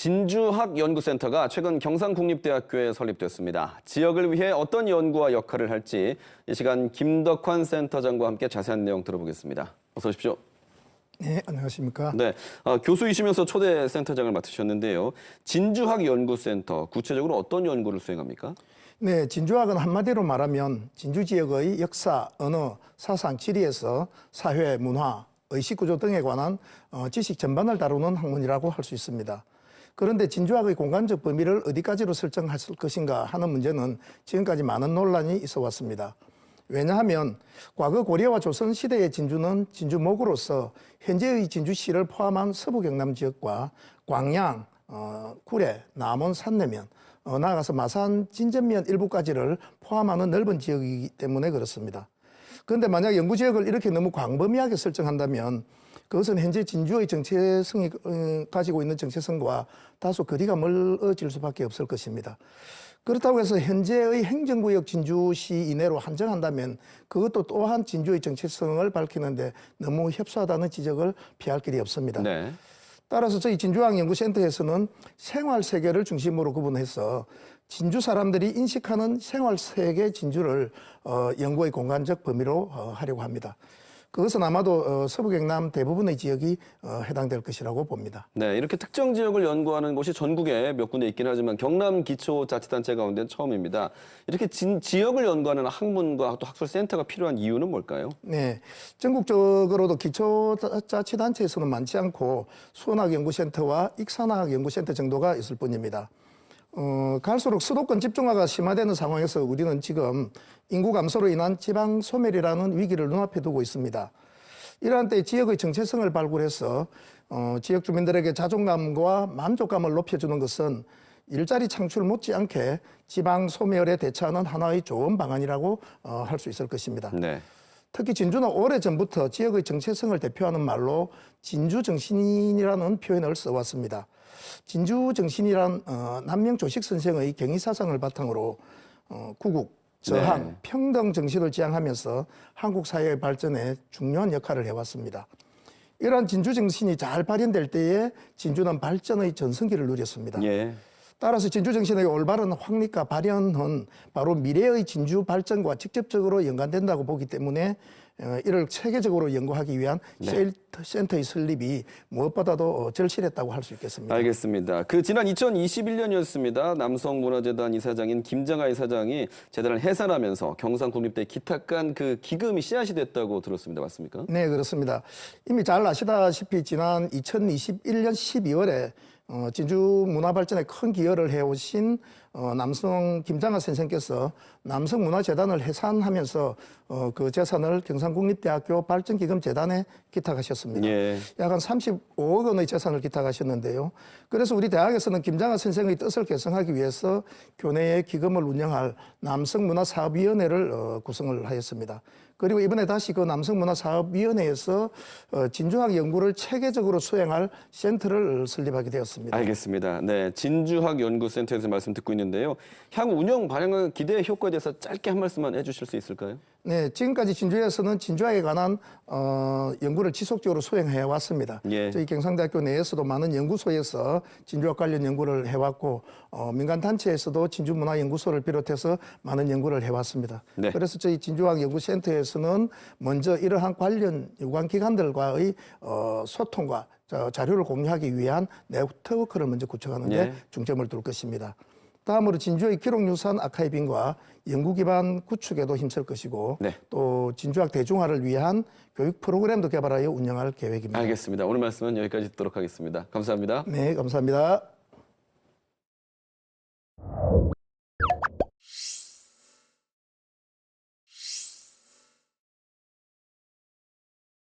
진주학연구센터가 최근 경상국립대학교에 설립됐습니다. 지역을 위해 어떤 연구와 역할을 할지 이 시간 김덕환 센터장과 함께 자세한 내용 들어보겠습니다. 어서 오십시오. 네, 안녕하십니까. 네, 교수이시면서 초대 센터장을 맡으셨는데요. 진주학연구센터, 구체적으로 어떤 연구를 수행합니까? 네, 진주학은 한마디로 말하면 진주 지역의 역사, 언어, 사상, 지리에서 사회, 문화, 의식구조 등에 관한 지식 전반을 다루는 학문이라고 할 수 있습니다. 그런데 진주학의 공간적 범위를 어디까지로 설정할 것인가 하는 문제는 지금까지 많은 논란이 있어 왔습니다. 왜냐하면 과거 고려와 조선 시대의 진주는 진주목으로서 현재의 진주시를 포함한 서부 경남 지역과 광양, 구례, 남원, 산내면, 나아가서 마산, 진전면 일부까지를 포함하는 넓은 지역이기 때문에 그렇습니다. 그런데 만약 연구지역을 이렇게 너무 광범위하게 설정한다면 그것은 현재 진주의 정체성이 가지고 있는 정체성과 다소 거리가 멀어질 수밖에 없을 것입니다. 그렇다고 해서 현재의 행정구역 진주시 이내로 한정한다면 그것도 또한 진주의 정체성을 밝히는데 너무 협소하다는 지적을 피할 길이 없습니다. 네. 따라서 저희 진주학연구센터에서는 생활세계를 중심으로 구분해서 진주 사람들이 인식하는 생활세계 진주를 연구의 공간적 범위로 하려고 합니다. 그것은 아마도 서부 경남 대부분의 지역이 해당될 것이라고 봅니다. 네, 이렇게 특정 지역을 연구하는 곳이 전국에 몇 군데 있긴 하지만 경남 기초자치단체 가운데는 처음입니다. 이렇게 지역을 연구하는 학문과 또 학술센터가 필요한 이유는 뭘까요? 네, 전국적으로도 기초자치단체에서는 많지 않고 수원학연구센터와 익산학연구센터 정도가 있을 뿐입니다. 갈수록 수도권 집중화가 심화되는 상황에서 우리는 지금 인구 감소로 인한 지방 소멸이라는 위기를 눈앞에 두고 있습니다. 이러한 때 지역의 정체성을 발굴해서 지역 주민들에게 자존감과 만족감을 높여주는 것은 일자리 창출 못지않게 지방 소멸에 대처하는 하나의 좋은 방안이라고 할 수 있을 것입니다. 네. 특히 진주는 오래전부터 지역의 정체성을 대표하는 말로 진주정신이라는 표현을 써왔습니다. 진주정신이란 남명 조식 선생의 경의사상을 바탕으로 구국, 저항, 네. 평등 정신을 지향하면서 한국 사회의 발전에 중요한 역할을 해왔습니다. 이러한 진주정신이 잘 발현될 때에 진주는 발전의 전성기를 누렸습니다. 예. 따라서 진주정신의 올바른 확립과 발현은 바로 미래의 진주 발전과 직접적으로 연관된다고 보기 때문에 이를 체계적으로 연구하기 위한 네. 센터의 설립이 무엇보다도 절실했다고 할 수 있겠습니다. 알겠습니다. 지난 2021년이었습니다. 남성문화재단 이사장인 김장하 이사장이 재단을 해산하면서 경상국립대 기탁관 기금이 씨앗이 됐다고 들었습니다. 맞습니까? 네, 그렇습니다. 이미 잘 아시다시피 지난 2021년 12월에 진주 문화발전에 큰 기여를 해오신 남성 김장하 선생께서 남성문화재단을 해산하면서 그 재산을 경상국립대학교 발전기금재단에 기탁하셨습니다. 예. 약 한 35억 원의 재산을 기탁하셨는데요. 그래서 우리 대학에서는 김장하 선생의 뜻을 개성하기 위해서 교내에 기금을 운영할 남성문화사업위원회를 구성을 하였습니다. 그리고 이번에 다시 그 남성문화사업위원회에서 진주학 연구를 체계적으로 수행할 센터를 설립하게 되었습니다. 알겠습니다. 네, 진주학연구센터에서 말씀 듣고 있는데요. 향후 운영 반영과 기대 효과에 대해서 짧게 한 말씀만 해주실 수 있을까요? 네, 지금까지 진주에서는 진주학에 관한 연구를 지속적으로 수행해 왔습니다. 예. 저희 경상대학교 내에서도 많은 연구소에서 진주학 관련 연구를 해왔고 민간단체에서도 진주문화연구소를 비롯해서 많은 연구를 해왔습니다. 네. 그래서 저희 진주학연구센터에서는 먼저 이러한 관련 유관기관들과의 소통과 자료를 공유하기 위한 네트워크를 먼저 구축하는 데 예. 중점을 둘 것입니다. 다음으로 진주의 기록유산 아카이빙과 연구기반 구축에도 힘쓸 것이고 네. 또 진주학 대중화를 위한 교육 프로그램도 개발하여 운영할 계획입니다. 알겠습니다. 오늘 말씀은 여기까지 듣도록 하겠습니다. 감사합니다. 네, 감사합니다.